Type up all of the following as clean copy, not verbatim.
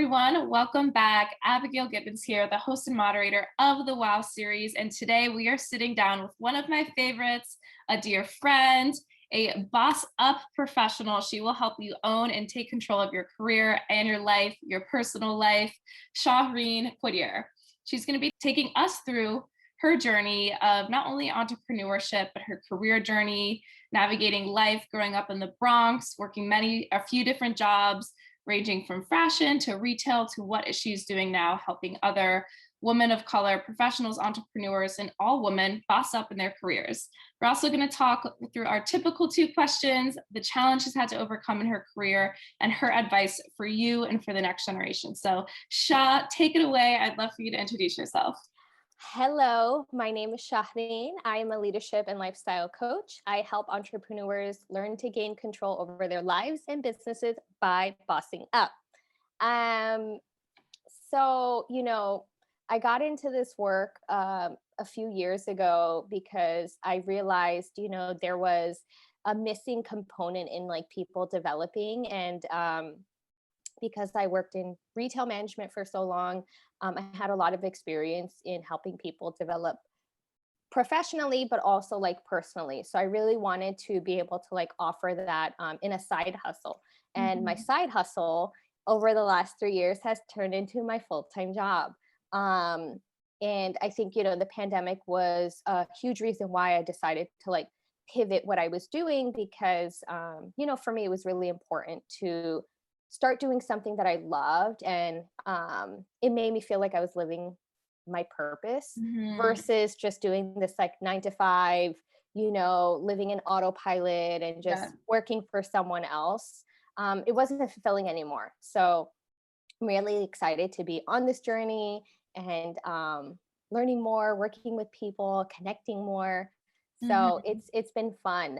everyone. Welcome back. Abigail Gibbons here, the host and moderator of the WOW series. And today we are sitting down with one of my favorites, a dear friend, a boss up professional. She will help you own and take control of your career and your life, your personal life, Sahreen Quadir. She's going to be taking us through her journey of not only entrepreneurship, but her career journey, navigating life, growing up in the Bronx, working a few different jobs, ranging from fashion to retail to what she's doing now, helping other women of color, professionals, entrepreneurs, and all women boss up in their careers. We're also going to talk through our typical 2 questions, the challenge she's had to overcome in her career, and her advice for you and for the next generation. So Shah, take it away. I'd love for you to introduce yourself. Hello, my name is Sahreen. I am a leadership and lifestyle coach. I help entrepreneurs learn to gain control over their lives and businesses by bossing up. I got into this work a few years ago because I realized, there was a missing component in like people developing, and because I worked in retail management for so long, I had a lot of experience in helping people develop professionally, but also like personally. So I really wanted to be able to like offer that in a side hustle. And my side hustle over the last 3 years has turned into my full-time job. And I think, the pandemic was a huge reason why I decided to like pivot what I was doing because, for me, it was really important to start doing something that I loved, and it made me feel like I was living my purpose versus just doing this like 9 to 5, living in autopilot and just working for someone else. It wasn't fulfilling anymore. So I'm really excited to be on this journey and learning more, working with people, connecting more. So it's been fun.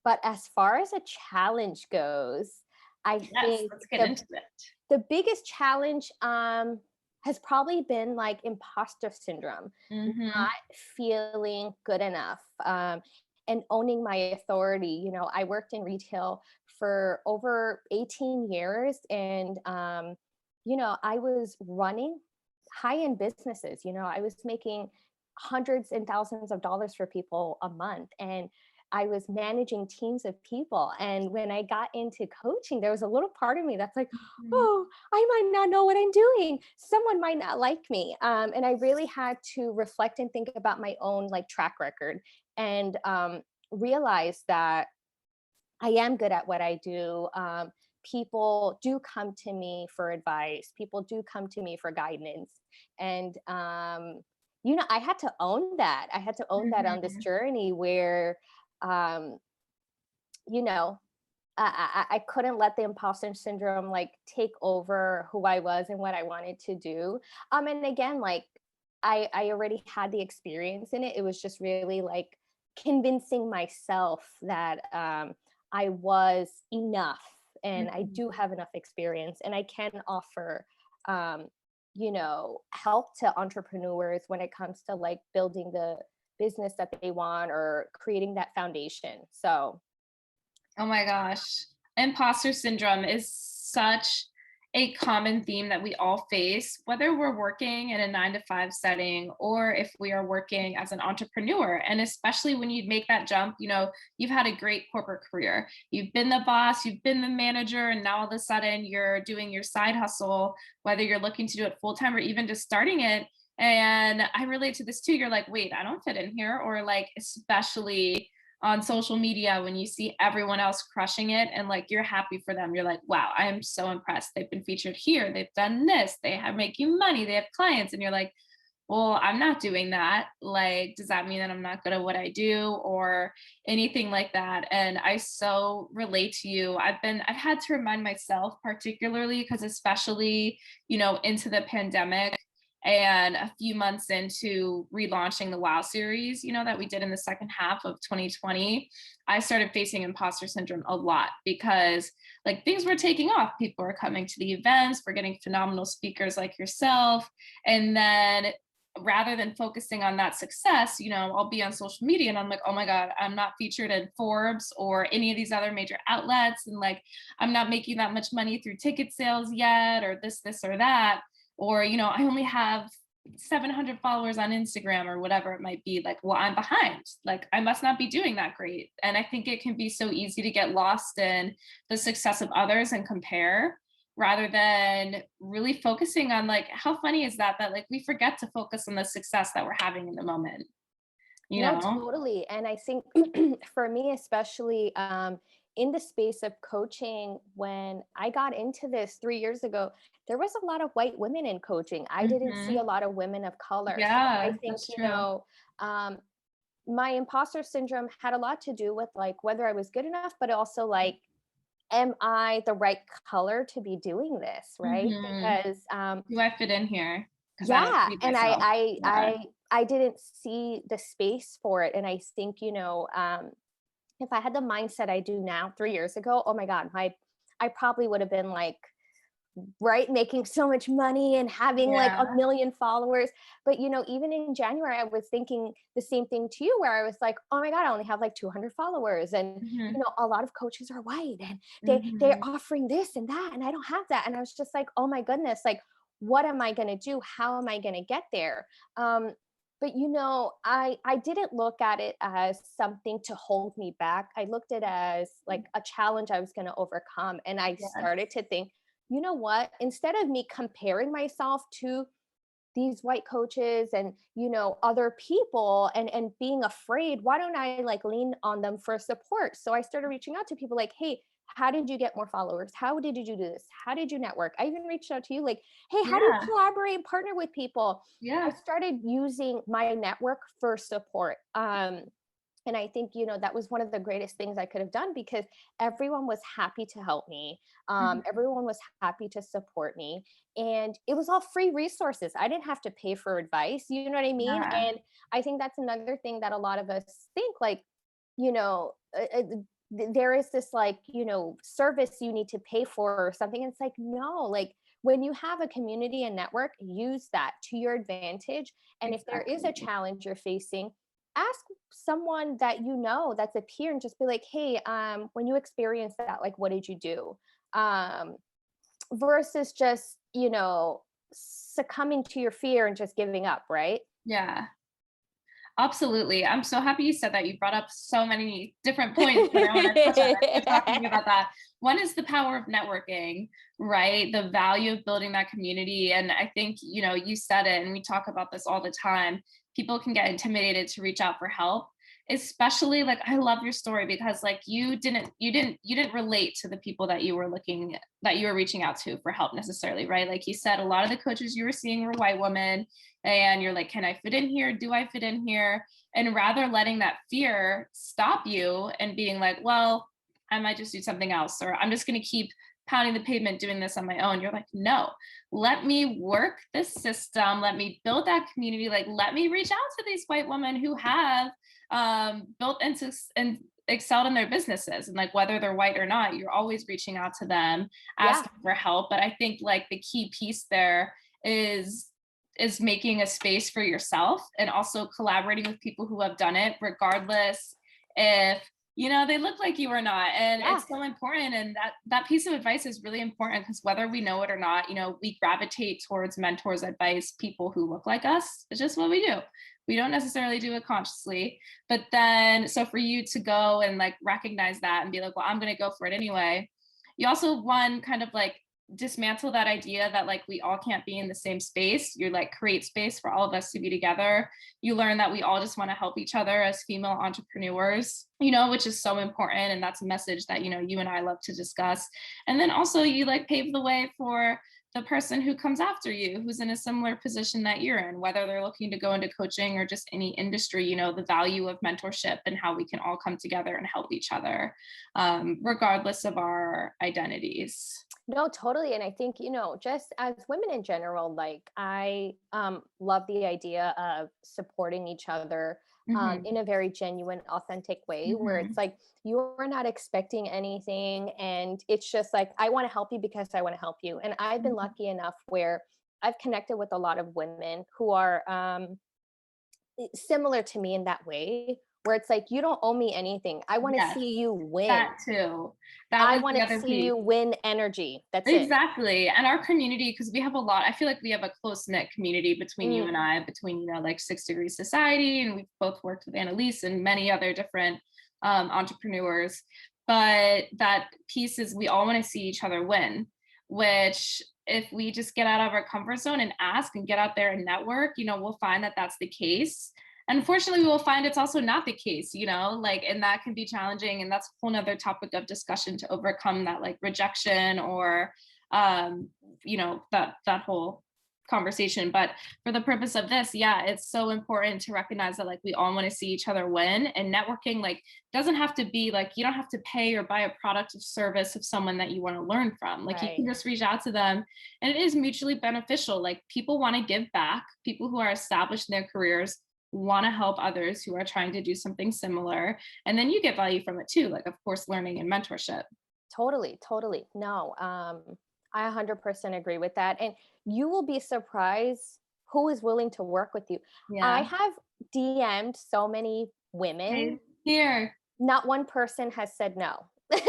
But as far as a challenge goes, I think let's get into it. The biggest challenge has probably been like imposter syndrome, not feeling good enough, and owning my authority. I worked in retail for over 18 years, and I was running high-end businesses. I was making hundreds and thousands of dollars for people a month, and I was managing teams of people. And when I got into coaching, there was a little part of me that's like, oh, I might not know what I'm doing. Someone might not like me. And I really had to reflect and think about my own like track record, and realize that I am good at what I do. People do come to me for advice. People do come to me for guidance. And, I had to own that. I had to own that on this journey where, I couldn't let the imposter syndrome like take over who I was and what I wanted to do. And again, like I already had the experience in it. It was just really like convincing myself that I was enough, and I do have enough experience, and I can offer help to entrepreneurs when it comes to like building the business that they want or creating that foundation. So, oh my gosh, imposter syndrome is such a common theme that we all face, whether we're working in a 9 to 5 setting or if we are working as an entrepreneur. And especially when you make that jump, you've had a great corporate career. You've been the boss, you've been the manager, and now all of a sudden you're doing your side hustle, whether you're looking to do it full time or even just starting it. And I relate to this too. You're like, wait, I don't fit in here. Or like, especially on social media, when you see everyone else crushing it and like you're happy for them, you're like, wow, I am so impressed. They've been featured here. They've done this. They have making money. They have clients. And you're like, well, I'm not doing that. Like, does that mean that I'm not good at what I do or anything like that? And I so relate to you. I've had to remind myself, particularly because especially, into the pandemic, and a few months into relaunching the WOW series, that we did in the second half of 2020, I started facing imposter syndrome a lot because like things were taking off. People were coming to the events, we're getting phenomenal speakers like yourself. And then rather than focusing on that success, I'll be on social media and I'm like, oh my God, I'm not featured in Forbes or any of these other major outlets. And like, I'm not making that much money through ticket sales yet, or this, or that. Or, I only have 700 followers on Instagram or whatever it might be. Like, well, I'm behind. Like, I must not be doing that great. And I think it can be so easy to get lost in the success of others and compare rather than really focusing on like how funny is that like we forget to focus on the success that we're having in the moment, you No, know? totally. And I think for me, especially in the space of coaching, when I got into this 3 years ago, there was a lot of white women in coaching. I didn't see a Mhm. lot of women of color. So I Yeah, think, that's true. um, my imposter syndrome had a lot to do with like whether I was good enough, but also like, am I the right color to be doing this? Right. Mhm. Because Do I fit in here? Because I don't yeah, see and I myself. I Yeah. I I didn't see the space for it, and I think, if I had the mindset I do now 3 years ago, oh my god, my I probably would have been like, right, making so much money and having like Yeah. 1 million followers. But even in January, I was thinking the same thing to you, where I was like, oh my god, I only have like 200 followers, and Mhm. a lot of coaches are white, and they're Mhm. offering this and that, and I don't have that. And I was just like, oh my goodness, like, what am I going to do? How am I going to get there? But I didn't look at it as something to hold me back. I looked at it as like a challenge I was going to overcome, and I Yes. started to think, you know what, instead of me comparing myself to these white coaches and other people, and being afraid, why don't I like lean on them for support? So I started reaching out to people like, hey, how did you get more followers? How did you do this? How did you network? I even reached out to you like, hey, how do you Yeah. collaborate and partner with people? I Yeah. started using my network for support. And I think, that was one of the greatest things I could have done, because everyone was happy to help me. Mhm. Everyone was happy to support me. And it was all free resources. I didn't have to pay for advice. You know what I mean? Yeah. And I think that's another thing that a lot of us think like, you know, there is this like, service you need to pay for or something. And it's like, no, like, when you have a community and network, use that to your advantage. And if there is a Exactly. challenge you're facing, ask someone that that's a peer, and just be like, hey, when you experience that, like, what did you do? um Versus just succumbing to your fear and just giving up, right? Yeah. Absolutely. I'm so happy you said that. You brought up so many different points that I want to touch on after talking to you about that. One is the power of networking, right? The value of building that community. And I think, you said it, and we talk about this all the time. People can get intimidated to reach out for help. Especially like I love your story because like you didn't relate to the people that you were reaching out to for help necessarily, right? Like you said, a lot of the coaches you were seeing were white women and you're like, can I fit in here? Do I fit in here? And rather letting that fear stop you and being like, well, I might just do something else, or I'm just going to keep pounding the pavement doing this on my own. You're like, no, let me work this system. Let me build that community. Like, let me reach out to these white women who have built and excelled in their businesses. And like, whether they're white or not, you're always reaching out to them, Yeah. asking for help. But I think like the key piece there is making a space for yourself and also collaborating with people who have done it regardless if they look like you or not. And Yeah. it's so important, and that piece of advice is really important because whether we know it or not, we gravitate towards mentors, advice, people who look like us. It's just what we do. We don't necessarily do it consciously. But then so for you to go and like recognize that and be like, well, I'm going to go for it anyway. You also one kind of like dismantle that idea that like we all can't be in the same space. You like create space for all of us to be together. You learn that we all just want to help each other as female entrepreneurs, which is so important. And that's a message that, you and I love to discuss. And then also you like pave the way for the person who comes after you, who's in a similar position that you're in, whether they're looking to go into coaching or just any industry, the value of mentorship and how we can all come together and help each other, regardless of our identities. No, totally. And I think, just as women in general, like, I love the idea of supporting each other Mhm. in a very genuine, authentic way, where it's Mhm. like you're not expecting anything. And it's just like, I want to help you because I want to help you. And I've been Mhm. lucky enough where I've connected with a lot of women who are similar to me in that way, where it's like, you don't owe me anything. I want to Yes, see you win. that too. That I was want the to other see piece. you win energy. That's it. Exactly. And our community, because we have a lot, I feel like we have a close knit community between you Mm, and I, between, like 6 Degree Society, and we've both worked with Annalise and many other different entrepreneurs. But that piece is we all want to see each other win, which if we just get out of our comfort zone and ask and get out there and network, we'll find that that's the case. Unfortunately, we will find it's also not the case, like, and that can be challenging. And that's a whole nother topic of discussion to overcome that, like, rejection or, that whole conversation. But for the purpose of this, yeah, it's so important to recognize that, like, we all want to see each other win, and networking, like, doesn't have to be like, you don't have to pay or buy a product or service of someone that you want to learn from. Like, you right. can just reach out to them, and it is mutually beneficial. Like, people want to give back. People who are established in their careers want to help others who are trying to do something similar, and then you get value from it too, like, of course, learning and mentorship. Totally, totally. No, I 100% agree with that. And you will be surprised who is willing to work with you. I Yeah. have DM'd so many women, Hey, here. not one person has said no. Yeah.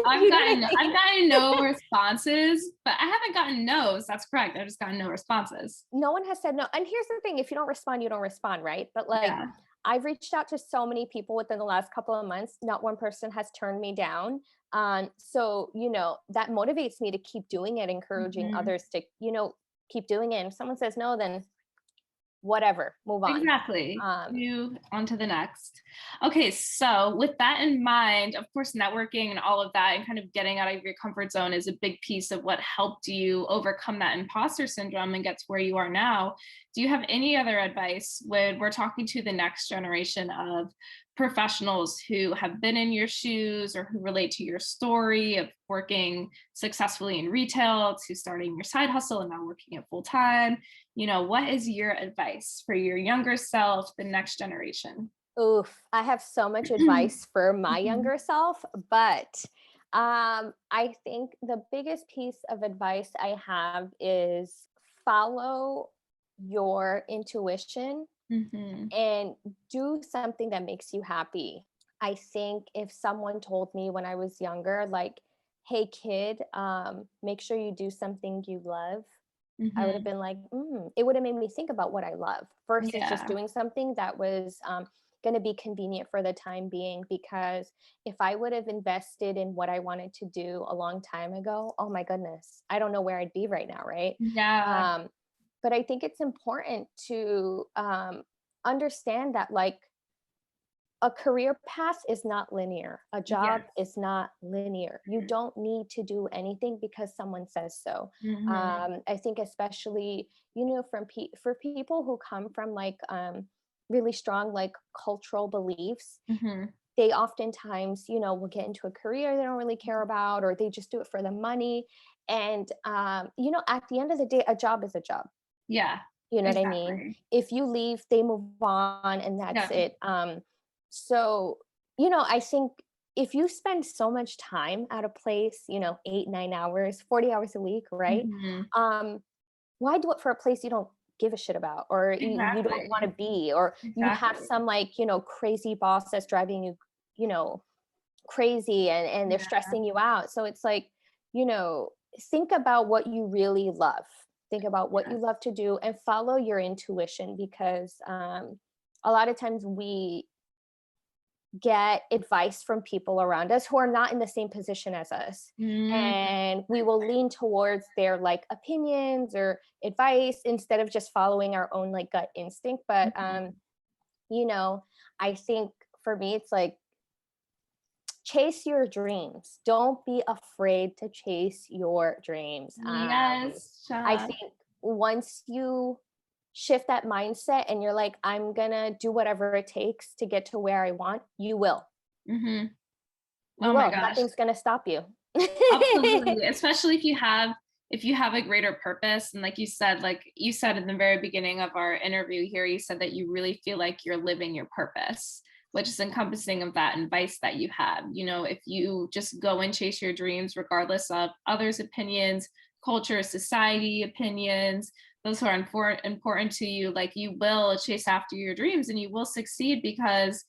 I've You know what gotten I mean? I've gotten no responses, but I haven't gotten no's. That's correct. I've just gotten no responses. No one has said no. And here's the thing, if you don't respond, you don't respond, right? But like, Yeah. I've reached out to so many people within the last couple of months, not one person has turned me down. So, that motivates me to keep doing it, encouraging Mhm. others to, keep doing it. And if someone says no, then whatever, move on. Exactly. Um, You on to the next. Okay, so with that in mind, of course, networking and all of that and kind of getting out of your comfort zone is a big piece of what helped you overcome that imposter syndrome and get to where you are now. Do you have any other advice when we're talking to the next generation of professionals who have been in your shoes or who relate to your story of working successfully in retail to starting your side hustle and now working it full time? What is your advice for your younger self, the next generation? Oof, I have so much advice for my Mhm. younger self, but I think the biggest piece of advice I have is follow your intuition Mhm. and do something that makes you happy. I think if someone told me when I was younger, like, hey, kid, make sure you do something you love, I would have Mhm. been like, it would have made me think about what I love versus just Yeah. doing something that was going to be convenient for the time being. Because if I would have invested in what I wanted to do a long time ago, oh my goodness, I don't know where I'd be right now, right? Yeah. Um, but I think it's important to understand that, like, a career path is not linear. A job Yes. is not linear. You don't need to do anything because someone says so. Mhm. I think especially, for people who come from like really strong like cultural beliefs, Mhm. they oftentimes, will get into a career they don't really care about, or they just do it for the money. And at the end of the day, a job is a job. Yeah. You know what I mean? Exactly. If you leave, they move on and that's Yeah. it. So, I think if you spend so much time at a place, 8, 9 hours, 40 hours a week, right? Mhm. Um, why do it for a place you don't give a shit about, or you don't want to Exactly. be, or you have Exactly. some like, crazy boss that's driving you, you know, crazy, and they're Yeah. stressing you out. So it's like, you know, think about what you really love. Think about what you Yes. love to do and follow your intuition, because a lot of times we get advice from people around us who are not in the same position as us, Mhm. and we will lean towards their like opinions or advice instead of just following our own like gut instinct. But Mhm. you know I think for me it's like, chase your dreams. Don't be afraid to chase your dreams. Yes, I Cha. think once you shift that mindset and you're like, I'm gonna do whatever it takes to get to where I want, you will. Mhm. You Oh my will. gosh. Nothing's gonna stop you. Absolutely, especially if you have a greater purpose, and like you said in the very beginning of our interview here, you said that you really feel like you're living your purpose, which is encompassing of that advice that you have. If you just go and chase your dreams regardless of others' opinions, culture, society, opinions, those who are important to you, like you will chase after your dreams and you will succeed because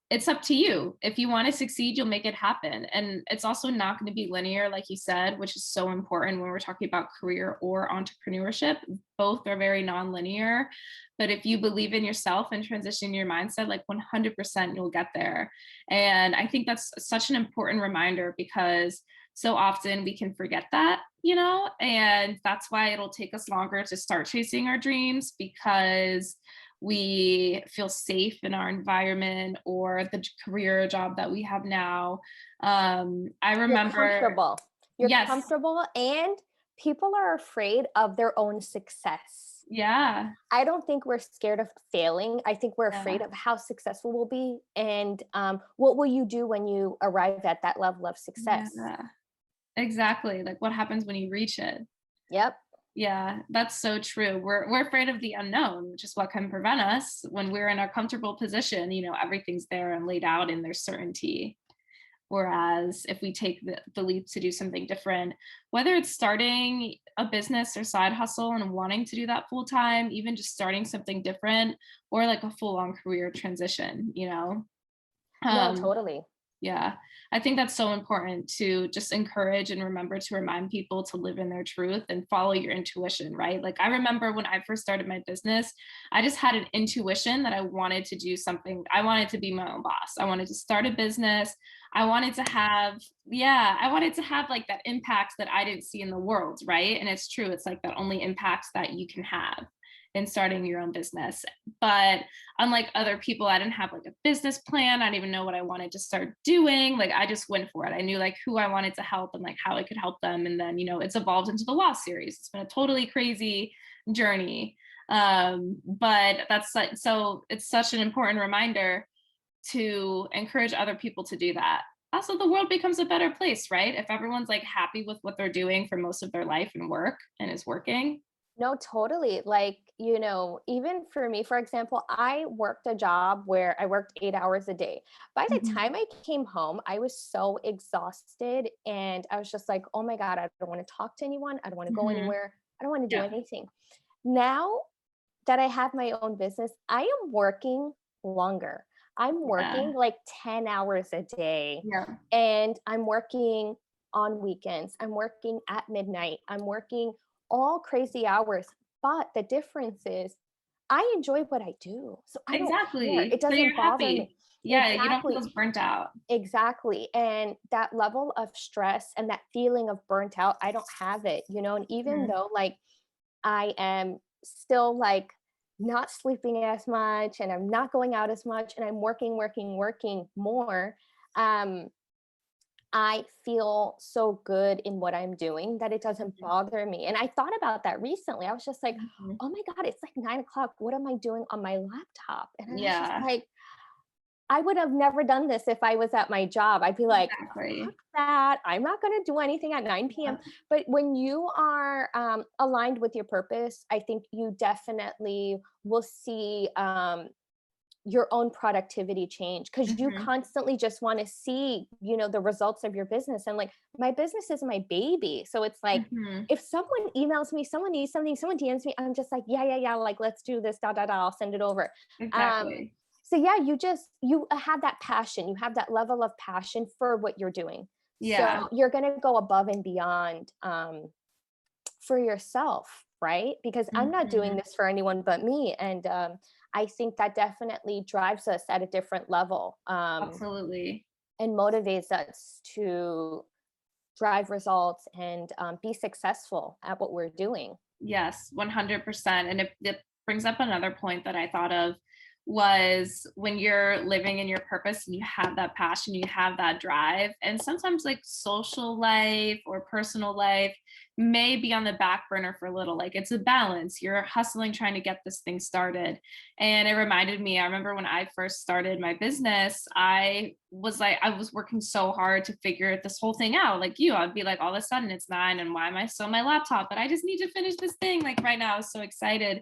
it's up to you. If you want to succeed, you'll make it happen. And it's also not going to be linear, like you said, which is so important when we're talking about career or entrepreneurship. Both are very non-linear. But if you believe in yourself and transition your mindset, like 100% you'll get there. And I think that's such an important reminder because so often we can forget that, and that's why it'll take us longer to start chasing our dreams because we feel safe in our environment or the career job that we have now. I You're remember, comfortable. You're yes, comfortable, and people are afraid of their own success. yeah, I don't think we're scared of failing. I think we're afraid yeah, of how successful we'll be, and what will you do when you arrive at that level of success? yeah, exactly. Like what happens when you reach it? Yep. Yeah, that's so true. We're afraid of the unknown, which is what can prevent us when we're in a comfortable position. Everything's there and laid out and there's certainty. Whereas if we take the leap to do something different, whether it's starting a business or side hustle and wanting to do that full time, even just starting something different or like a full on career transition. No, Um, totally. yeah, I think that's so important to just encourage and remember to remind people to live in their truth and follow your intuition, right? Like I remember when I first started my business, I just had an intuition that I wanted to do something. I wanted to be my own boss. I wanted to start a business. I wanted to have, yeah, I wanted to have like that impact that I didn't see in the world, right? And it's true. It's like that only impact that you can have in starting your own business. But unlike other people, I didn't have like a business plan. I didn't even know what I wanted to start doing. Like I just went for it. I knew like who I wanted to help and like how I could help them. And then, it's evolved into the law series. It's been a totally crazy journey. But so it's such an important reminder to encourage other people to do that. Also, the world becomes a better place, right? If everyone's like happy with what they're doing for most of their life and work and is working. No, totally. Like, even for me, for example, I worked a job where I worked 8 hours a day. By the Mhm. time I came home, I was so exhausted. And I was just like, oh my God, I don't want to talk to anyone. I don't want to go Mhm. anywhere. I don't want to do Yeah. anything. Now that I have my own business, I am working longer. I'm Yeah. working like 10 hours a day, Yeah. and I'm working on weekends. I'm working at midnight. I'm working all crazy hours. But the difference is I enjoy what I do. So I don't care. Exactly. It So doesn't you're bother me. happy. Yeah, you don't feel Exactly. as burnt out. Exactly. And that level of stress and that feeling of burnt out, I don't have it, and even Mhm. though like I am still like not sleeping as much and I'm not going out as much and I'm working, working, working more. Um, I feel so good in what I'm doing that it doesn't Mhm. bother me. And I thought about that recently. I was just like, Mhm. oh my God, it's like 9 o'clock. What am I doing on my laptop? And I was just Yeah, like, I would have never done this if I was at my job. I'd be like, fuck exactly. that. I'm not going to do anything at 9 p.m. Yep. But when you are aligned with your purpose, I think you definitely will see your own productivity change because you Mhm. constantly just want to see, the results of your business. And like my business is my baby. So it's like, Mhm. if someone emails me, someone needs something, someone DMs me, I'm just like, yeah, yeah, yeah, like let's do this, da, da, da, I'll send it over. Um, Exactly. so yeah, you have that passion, you have that level of passion for what you're doing. So Yeah. you're going to go above and beyond for yourself, right? Because I'm not doing Mhm. this for anyone but me. And I think that definitely drives us at a different level, Absolutely. and motivates us to drive results and be successful at what we're doing. Yes, 100%. And it brings up another point that I thought of was when you're living in your purpose and you have that passion, you have that drive, and sometimes like social life or personal life may be on the back burner for a little. Like it's a balance. You're hustling, trying to get this thing started. And it reminded me, I remember when I first started my business, I was working so hard to figure this whole thing out. Like you, I'd be like, all of a sudden it's 9 and why am I still on my laptop? But I just need to finish this thing. Like right now, I was so excited.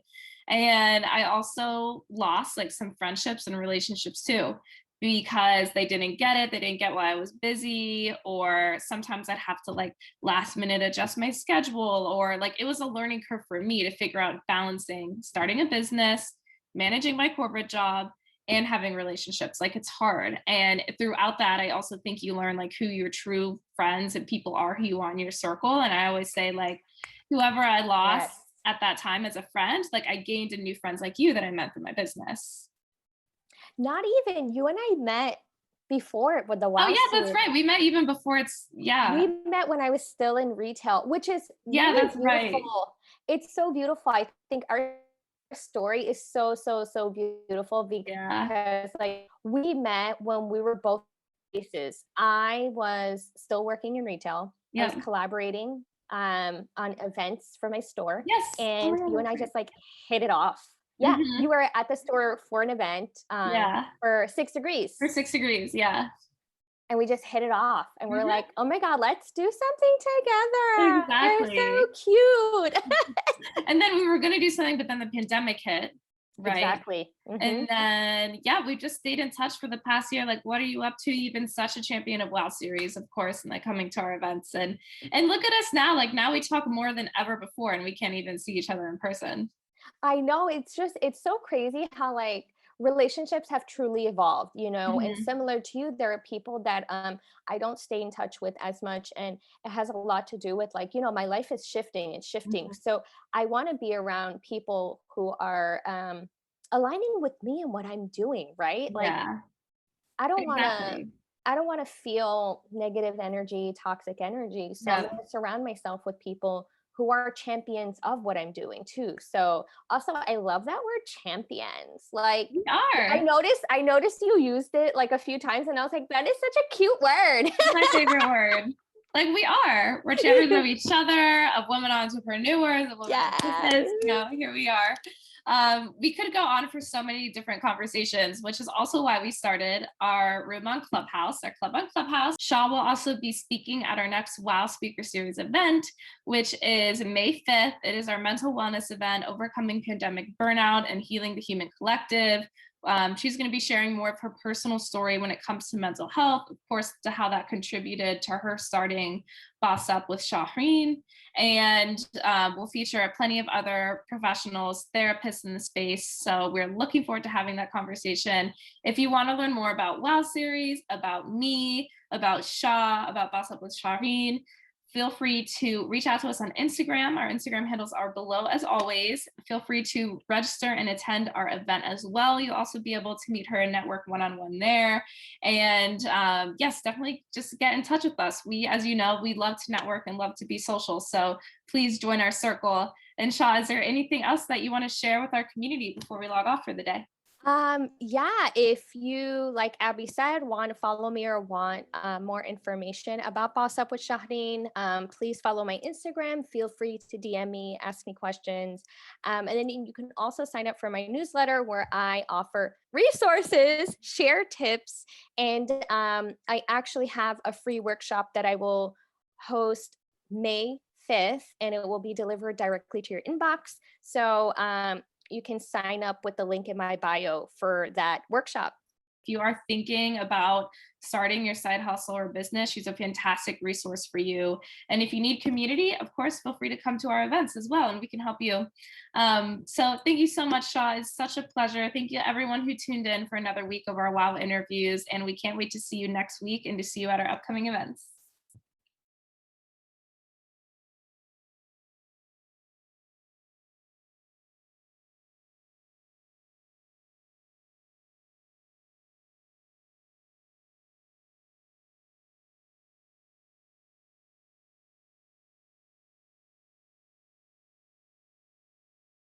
And I also lost like some friendships and relationships too because they didn't get it. They didn't get why I was busy, or sometimes I'd have to like last minute adjust my schedule, or like it was a learning curve for me to figure out balancing starting a business, managing my corporate job, and having relationships. Like it's hard. And throughout that, I also think you learn like who your true friends and people are who you want in your circle. And I always say, like, whoever I lost Yes. at that time as a friend, like I gained a new friends like you that I met through my business. Not even you and I met before with the Oh WoW yeah, that's series. right. We met even before We yeah. met when I was still in retail, which is Yeah, really that's right. beautiful. It's so beautiful. I think our story is so, so, so beautiful Yeah. because like we met when we were both places. I was still working in retail. I was Yeah. collaborating on events for my store, Yes. Oh and my God, you and that's I right. just like hit it off. Yeah, Mhm. you were at the store for an event Yeah. for 6 degrees, For 6 degrees. Yeah. and we just hit it off, and we're Mhm. like, oh my god, let's do something together, we're Exactly. so cute. And then we were gonna do something, but then the pandemic hit, right? Exactly. And then yeah, we've just stayed in touch for the past year. Like, what are you up to? You've been such a champion of WoW series, of course, and like coming to our events. And look at us now. Like now we talk more than ever before, and we can't even see each other in person. I know, it's so crazy how like relationships have truly evolved, and Mhm. similar to you, there are people that I don't stay in touch with as much, and it has a lot to do with like, my life is shifting and shifting. Mhm. So I want to be around people who are aligning with me and what I'm doing, right? Like Yeah, I don't want to exactly. I don't want to feel negative energy, toxic energy. So I'm Yeah, going to surround myself with people who are champions of what I'm doing too. So also I love that word champions. Like we I are. noticed I noticed you used it like a few times and I was like, that is such a cute word. It's my favorite word. Like we are. We're champions of each other, of women entrepreneurs, of women in Yes. business. Here we are. We could go on for so many different conversations, which is also why we started our room on Clubhouse, our club on Clubhouse. Shaw will also be speaking at our next WOW Speaker Series event, which is May 5th. It is our mental wellness event, Overcoming Pandemic Burnout and Healing the Human Collective. She's going to be sharing more of her personal story when it comes to mental health, of course, to how that contributed to her starting Boss Up with Sahreen. And we'll feature plenty of other professionals, therapists in the space. So we're looking forward to having that conversation. If you want to learn more about WOW series, about me, about Shah, about Boss Up with Sahreen, feel free to reach out to us on Instagram. Our Instagram handles are below as always. Feel free to register and attend our event as well. You'll also be able to meet her and network one-on-one there. And yes, definitely just get in touch with us. We, as you know, we love to network and love to be social. So please join our circle. And Shaw, is there anything else that you want to share with our community before we log off for the day? Yeah, if you, like Abby said, want to follow me or want more information about Boss Up with Shahreen, please follow my Instagram. Feel free to DM me, ask me questions. And then you can also sign up for my newsletter where I offer resources, share tips, and I actually have a free workshop that I will host May 5th, and it will be delivered directly to your inbox. So you can sign up with the link in my bio for that workshop. If you are thinking about starting your side hustle or business, she's a fantastic resource for you. And if you need community, of course, feel free to come to our events as well, and we can help you. So thank you so much, Shaw. It's such a pleasure. Thank you, everyone who tuned in for another week of our WOW interviews. And we can't wait to see you next week and to see you at our upcoming events.